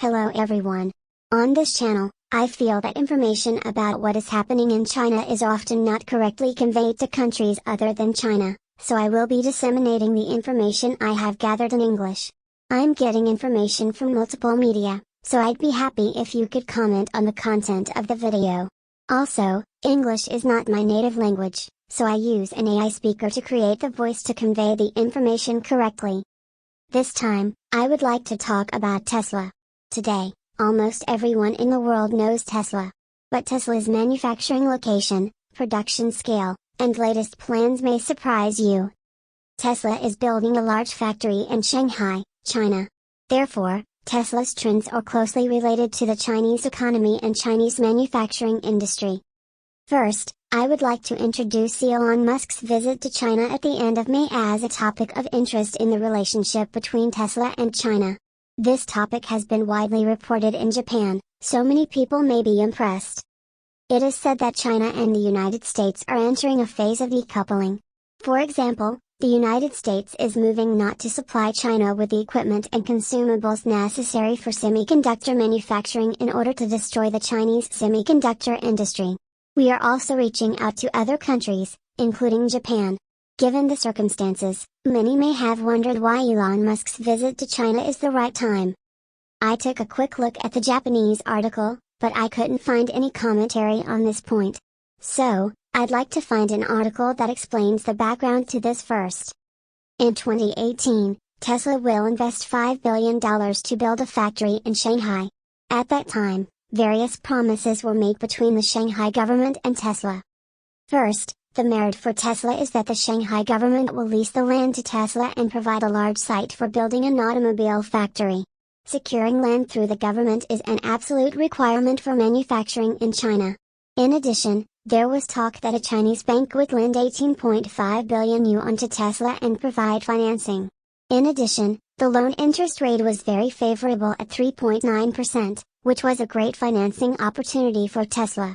Hello everyone. On this channel, I feel that information about what is happening in China is often not correctly conveyed to countries other than China, so I will be disseminating the information I have gathered in English. I'm getting information from multiple media, so I'd be happy if you could comment on the content of the video. Also, English is not my native language, so I use an AI speaker to create the voice to convey the information correctly. This time, I would like to talk about Tesla. Today, almost everyone in the world knows Tesla. But Tesla's manufacturing location, production scale, and latest plans may surprise you. Tesla is building a large factory in Shanghai, China. Therefore, Tesla's trends are closely related to the Chinese economy and Chinese manufacturing industry. First, I would like to introduce Elon Musk's visit to China at the end of May as a topic of interest in the relationship between Tesla and China. This topic has been widely reported in Japan, so many people may be impressed. It is said that China and the United States are entering a phase of decoupling. For example, the United States is moving not to supply China with the equipment and consumables necessary for semiconductor manufacturing in order to destroy the Chinese semiconductor industry. We are also reaching out to other countries, including Japan. Given the circumstances, many may have wondered why Elon Musk's visit to China is the right time. I took a quick look at the Japanese article, but I couldn't find any commentary on this point. So, I'd like to find an article that explains the background to this first. In 2018, Tesla will invest $5 billion to build a factory in Shanghai. At that time, various promises were made between the Shanghai government and Tesla. First, the merit for Tesla is that the Shanghai government will lease the land to Tesla and provide a large site for building an automobile factory. Securing land through the government is an absolute requirement for manufacturing in China. In addition, there was talk that a Chinese bank would lend 18.5 billion yuan to Tesla and provide financing. In addition, the loan interest rate was very favorable at 3.9%, which was a great financing opportunity for Tesla.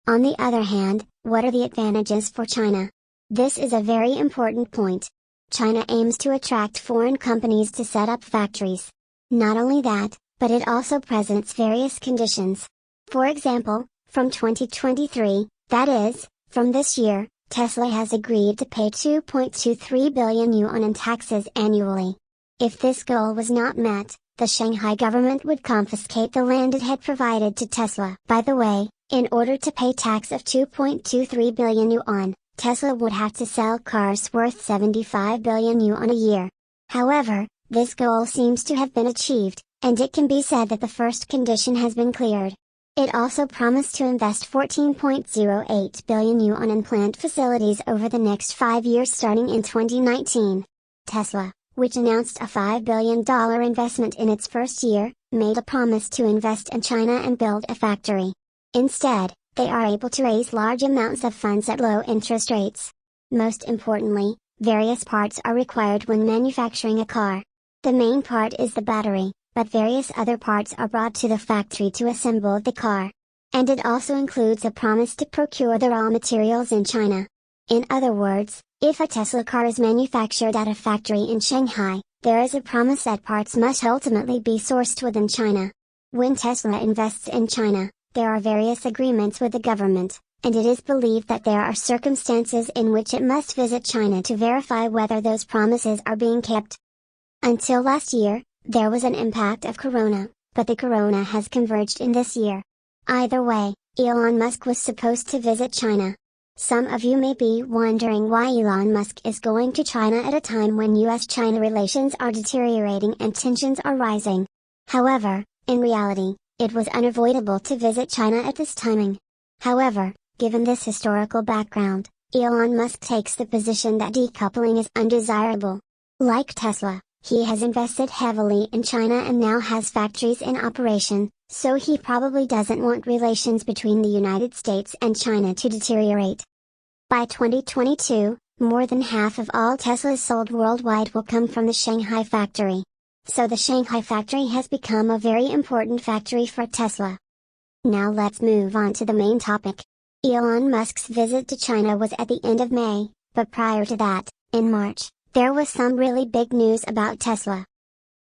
On the other hand, what are the advantages for China? This is a very important point. China aims to attract foreign companies to set up factories. Not only that, but it also presents various conditions. For example, from 2023, that is, from this year, Tesla has agreed to pay 2.23 billion yuan in taxes annually. If this goal was not met, the Shanghai government would confiscate the land it had provided to Tesla. By the way, in order to pay tax of 2.23 billion yuan, Tesla would have to sell cars worth 75 billion yuan a year. However, this goal seems to have been achieved, and it can be said that the first condition has been cleared. It also promised to invest 14.08 billion yuan in plant facilities over the next 5 years starting in 2019. Tesla, which announced a $5 billion investment in its first year, made a promise to invest in China and build a factory. Instead, they are able to raise large amounts of funds at low interest rates. Most importantly, various parts are required when manufacturing a car. The main part is the battery, but various other parts are brought to the factory to assemble the car. And it also includes a promise to procure the raw materials in China. In other words, if a Tesla car is manufactured at a factory in Shanghai, there is a promise that parts must ultimately be sourced within China. When Tesla invests in China, there are various agreements with the government, and it is believed that there are circumstances in which it must visit China to verify whether those promises are being kept. Until last year, there was an impact of Corona, but the Corona has converged in this year. Either way, Elon Musk was supposed to visit China. Some of you may be wondering why Elon Musk is going to China at a time when US-China relations are deteriorating and tensions are rising. However, in reality, it was unavoidable to visit China at this timing. However, given this historical background, Elon Musk takes the position that decoupling is undesirable. Like Tesla, he has invested heavily in China and now has factories in operation, so he probably doesn't want relations between the United States and China to deteriorate. By 2022, more than half of all Teslas sold worldwide will come from the Shanghai factory. So the Shanghai factory has become a very important factory for Tesla. Now let's move on to the main topic. Elon Musk's visit to China was at the end of May, but prior to that, in March, there was some really big news about Tesla.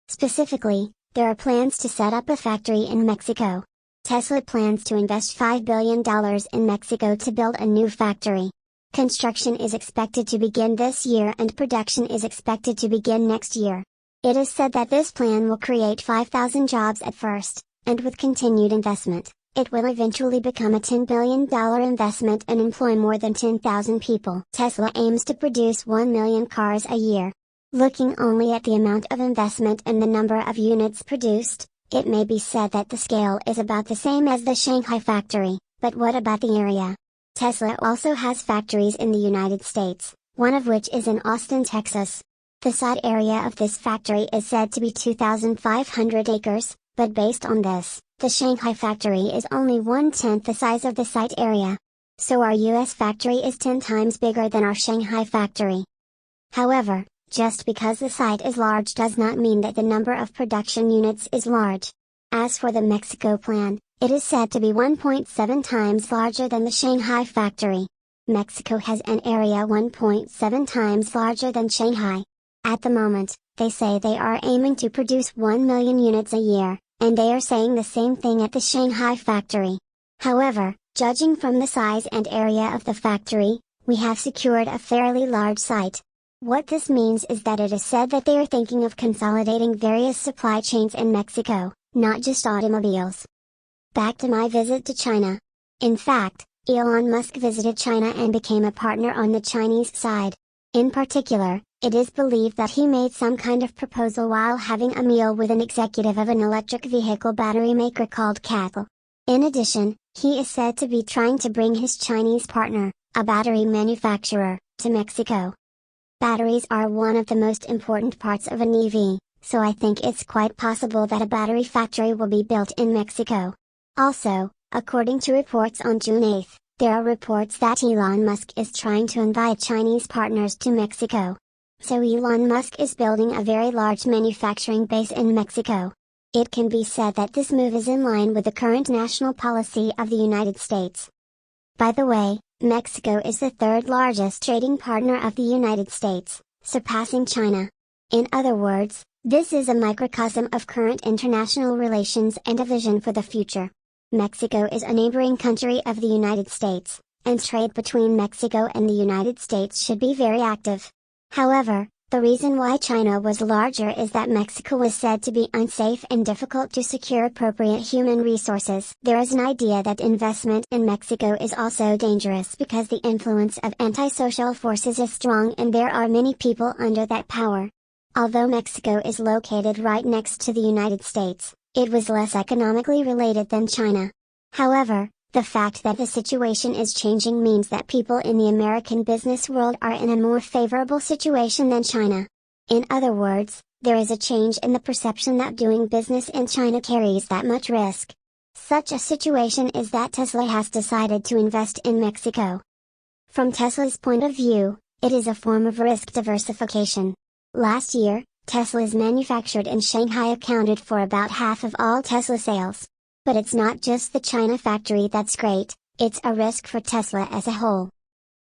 Specifically, There are plans to set up a factory in Mexico. Tesla plans to invest $5 billion in Mexico to build a new factory. Construction is expected to begin this year and production is expected to begin next year. It is said that this plan will create 5,000 jobs at first, and with continued investment, it will eventually become a $10 billion investment and employ more than 10,000 people. Tesla aims to produce 1 million cars a year. Looking only at the amount of investment and the number of units produced, it may be said that the scale is about the same as the Shanghai factory, but what about the area? Tesla also has factories in the United States, one of which is in Austin, Texas. The site area of this factory is said to be 2,500 acres, but based on this, the Shanghai factory is only 1/10 the size of the site area. So our US factory is 10 times bigger than our Shanghai factory. However, just because the site is large does not mean that the number of production units is large. As for the Mexico plan, it is said to be 1.7 times larger than the Shanghai factory. Mexico has an area 1.7 times larger than Shanghai. At the moment, they say they are aiming to produce 1 million units a year, and they are saying the same thing at the Shanghai factory. However, judging from the size and area of the factory, we have secured a fairly large site. What this means is that it is said that they are thinking of consolidating various supply chains in Mexico, not just automobiles. Back to my visit to China. In fact, Elon Musk visited China and became a partner on the Chinese side. In particular, it is believed that he made some kind of proposal while having a meal with an executive of an electric vehicle battery maker called CATL. In addition, he is said to be trying to bring his Chinese partner, a battery manufacturer, to Mexico. Batteries are one of the most important parts of an EV, so I think it's quite possible that a battery factory will be built in Mexico. Also, according to reports on June 8, there are reports that Elon Musk is trying to invite Chinese partners to Mexico. So Elon Musk is building a very large manufacturing base in Mexico. It can be said that this move is in line with the current national policy of the United States. By the way, Mexico is the third largest trading partner of the United States, surpassing China. In other words, this is a microcosm of current international relations and a vision for the future. Mexico is a neighboring country of the United States, and trade between Mexico and the United States should be very active. However, the reason why China was larger is that Mexico was said to be unsafe and difficult to secure appropriate human resources. There is an idea that investment in Mexico is also dangerous because the influence of antisocial forces is strong and there are many people under that power. Although Mexico is located right next to the United States, it was less economically related than China. However, the fact that the situation is changing means that people in the American business world are in a more favorable situation than China. In other words, there is a change in the perception that doing business in China carries that much risk. Such a situation is that Tesla has decided to invest in Mexico. From Tesla's point of view, it is a form of risk diversification. Last year, Teslas manufactured in Shanghai accounted for about half of all Tesla sales. But it's not just the China factory that's great, it's a risk for Tesla as a whole.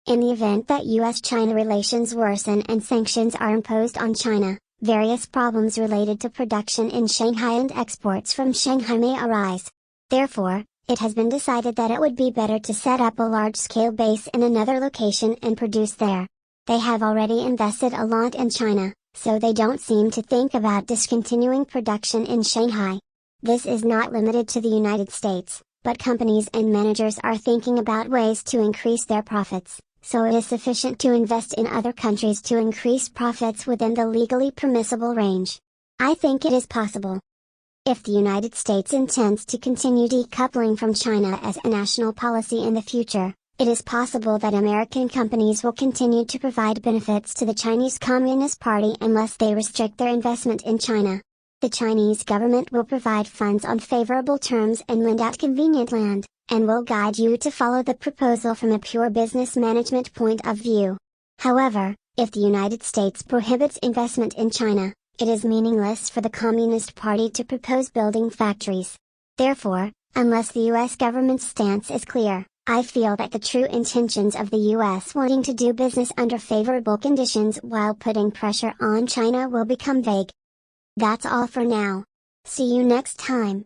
In the event that US-China relations worsen and sanctions are imposed on China, various problems related to production in Shanghai and exports from Shanghai may arise. Therefore, it has been decided that it would be better to set up a large-scale base in another location and produce there. They have already invested a lot in China, so they don't seem to think about discontinuing production in Shanghai. This is not limited to the United States, but companies and managers are thinking about ways to increase their profits, so it is sufficient to invest in other countries to increase profits within the legally permissible range. I think it is possible. If the United States intends to continue decoupling from China as a national policy in the future, it is possible that American companies will continue to provide benefits to the Chinese Communist Party unless they restrict their investment in China. The Chinese government will provide funds on favorable terms and lend out convenient land, and will guide you to follow the proposal from a pure business management point of view. However, if the United States prohibits investment in China, it is meaningless for the Communist Party to propose building factories. Therefore, unless the US government's stance is clear, I feel that the true intentions of the US wanting to do business under favorable conditions while putting pressure on China will become vague. That's all for now. See you next time.